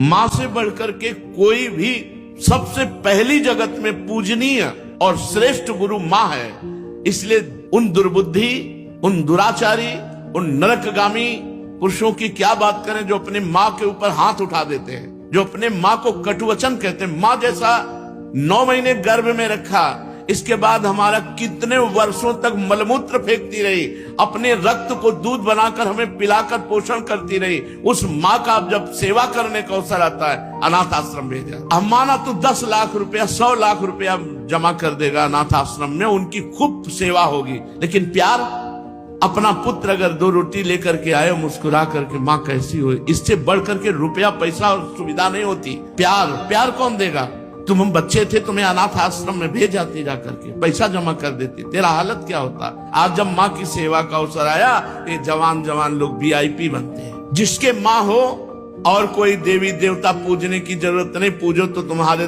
माँ से बढ़कर के कोई भी सबसे पहली जगत में पूजनीय और श्रेष्ठ गुरु माँ है। इसलिए उन दुर्बुद्धि, उन दुराचारी, उन नरकगामी पुरुषों की क्या बात करें जो अपने माँ के ऊपर हाथ उठा देते हैं, जो अपने माँ को कटुवचन कहते हैं। माँ जैसा 9 महीने गर्भ में रखा, इसके बाद हमारा कितने वर्षों तक मलमूत्र फेंकती रही, अपने रक्त को दूध बनाकर हमें पिलाकर पोषण करती रही। उस माँ का जब सेवा करने का अवसर आता है, अनाथ आश्रम भेजा। अब माना तो 10 लाख रुपया, 100 लाख रुपया जमा कर देगा अनाथ आश्रम में, उनकी खूब सेवा होगी। लेकिन प्यार, अपना पुत्र अगर 2 रोटी लेकर के आए मुस्कुरा करके, माँ कैसी हो, इससे बढ़ करके रुपया पैसा और सुविधा नहीं होती। प्यार कौन देगा? तुम हम बच्चे थे, तुम्हें अनाथ आश्रम में भेज जाती, जाकर के पैसा जमा कर देती, तेरा हालत क्या होता। आज जब माँ की सेवा का अवसर आया, ये जवान लोग VIP बनते हैं। जिसके माँ हो और कोई देवी देवता पूजने की जरूरत नहीं, पूजो तो तुम्हारे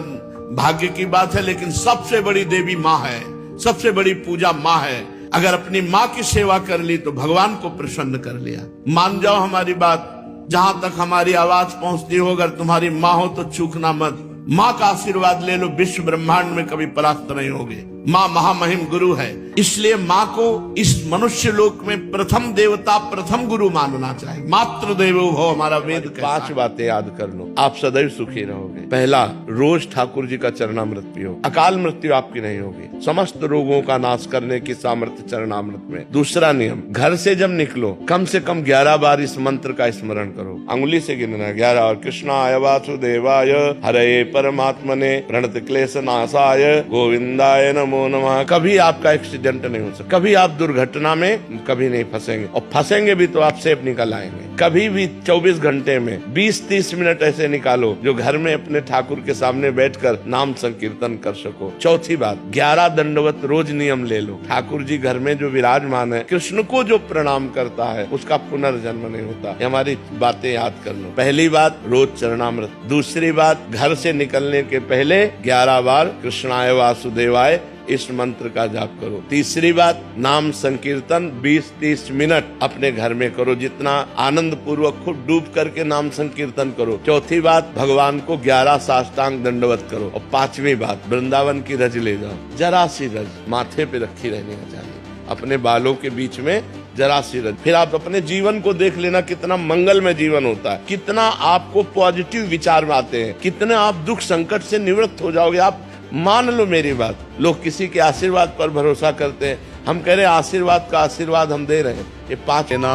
भाग्य की बात है, लेकिन सबसे बड़ी देवी माँ है, सबसे बड़ी पूजा माँ है। अगर अपनी माँ की सेवा कर ली तो भगवान को प्रसन्न कर लिया। मान जाओ हमारी बात, जहां तक हमारी आवाज पहुंचती हो, अगर तुम्हारी माँ हो तो चूकना मत। माँ का आशीर्वाद ले लो, विश्व ब्रह्मांड में कभी परास्त नहीं होगे। माँ महामहिम गुरु है, इसलिए माँ को इस मनुष्य लोक में प्रथम देवता, प्रथम गुरु मानना चाहिए। मातृ देवो भव, हमारा वेद कहता है। 5 बातें याद कर लो, आप सदैव सुखी रहोगे। पहला, रोज ठाकुर जी का चरणामृत पियो, अकाल मृत्यु आपकी नहीं होगी। समस्त रोगों का नाश करने की सामर्थ्य चरणामृत में। दूसरा नियम, घर से जब निकलो कम से कम 11 बार इस मंत्र का स्मरण करो, अंगुली से गिनना 11 और कृष्णाय वासुदेवाय हरे परमात्मने प्रणत क्लेश नाशाय गोविंदाय नमो नमः। कभी आपका एक्सीडेंट नहीं हो सकता, कभी आप दुर्घटना में कभी नहीं फंसेंगे, और फंसेंगे भी तो आप सेफ निकल आएंगे। कभी भी 24 घंटे में 20-30 मिनट ऐसे निकालो जो घर में अपने ठाकुर के सामने बैठकर नाम संकीर्तन कर सको। चौथी बात, 11 दंडवत रोज नियम ले लो। ठाकुर जी घर में जो विराजमान है, कृष्ण को जो प्रणाम करता है उसका पुनर्जन्म नहीं होता। हमारी बातें याद कर लो। पहली बात, रोज चरणामृत। दूसरी बात, घर से निकलने के पहले 11 बार कृष्णाय वासुदेवाय इस मंत्र का जाप करो। तीसरी बात, नाम संकीर्तन 20-30 मिनट अपने घर में करो, जितना आनंद पूर्वक खुद डूब करके नाम संकीर्तन करो। चौथी बात, भगवान को 11 साष्टांग दंडवत करो। और 5वीं बात, वृंदावन की रज ले जाओ, जरा सी रज माथे पे रखी रहनी चाहिए, अपने बालों के बीच में जरा सी रज। फिर आप अपने जीवन को देख लेना, कितना मंगलमय जीवन होता है, कितना आपको पॉजिटिव विचार आते हैं, कितने आप दुख संकट से निवृत्त हो जाओगे। आप मान लो मेरी बात, लोग किसी के आशीर्वाद पर भरोसा करते हैं, हम कह रहे हैं आशीर्वाद का आशीर्वाद हम दे रहे हैं। ये 5 ना,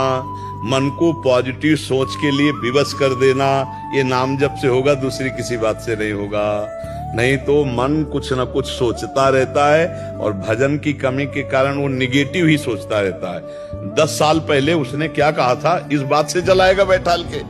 मन को पॉजिटिव सोच के लिए विवश कर देना, ये नाम जप से होगा, दूसरी किसी बात से नहीं होगा। नहीं तो मन कुछ न कुछ सोचता रहता है, और भजन की कमी के कारण वो निगेटिव ही सोचता रहता है। 10 साल पहले उसने क्या कहा था, इस बात से जलाएगा बैठाल के,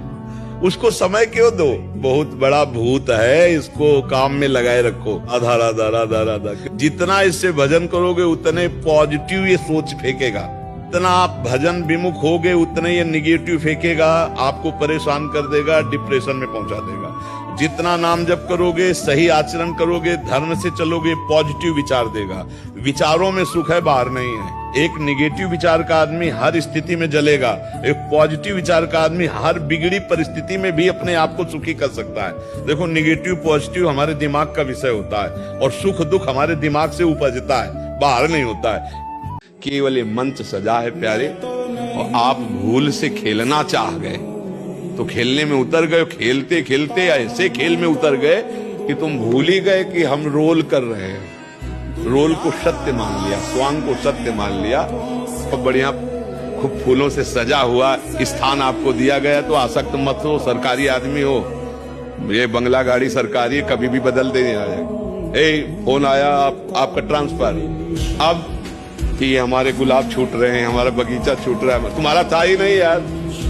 उसको समय क्यों दो, बहुत बड़ा भूत है, इसको काम में लगाए रखो। आधा राधा राधा राधा, जितना इससे भजन करोगे उतने पॉजिटिव ये सोच फेंकेगा, इतना आप भजन विमुख होगे उतने ये निगेटिव फेंकेगा, आपको परेशान कर देगा, डिप्रेशन में पहुंचा देगा। जितना नाम जप करोगे, सही आचरण करोगे, धर्म से चलोगे, पॉजिटिव विचार देगा। विचारों में सुख है, बाहर नहीं है। एक निगेटिव विचार का आदमी हर स्थिति में जलेगा, एक पॉजिटिव विचार का आदमी हर बिगड़ी परिस्थिति में भी अपने आप को सुखी कर सकता है। देखो, निगेटिव पॉजिटिव हमारे दिमाग का विषय होता है, और सुख दुख हमारे दिमाग से उपजता है, बाहर नहीं होता है। केवल ये मंच सजा है प्यारे, और आप भूल से खेलना चाह गए तो खेलने में उतर गए, खेलते खेलते ऐसे खेल में उतर गए कि तुम भूल ही गए कि हम रोल कर रहे हैं। रोल को सत्य मान लिया, स्वांग को सत्य मान लिया, और बढ़िया खूब फूलों से सजा हुआ स्थान आपको दिया गया, तो आसक्त मत हो। सरकारी आदमी हो, ये बंगला गाड़ी सरकारी, कभी भी बदल देने आ जाए। फोन आया, आपका ट्रांसफर, अब कि ये हमारे गुलाब छूट रहे हैं, हमारा बगीचा छूट रहा है, तुम्हारा था ही नहीं यार,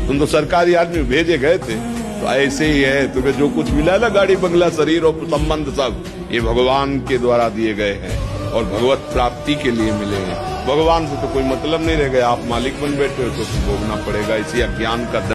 तुम तो सरकारी आदमी भेजे गए थे। तो ऐसे ही है, तुम्हें जो कुछ मिला ना, गाड़ी बंगला शरीर और संबंध, सब ये भगवान के द्वारा दिए गए हैं और भगवत प्राप्ति के लिए मिले हैं। भगवान से तो कोई मतलब नहीं रह गया, आप मालिक बन बैठे हो तो भोगना पड़ेगा। इसी अज्ञान का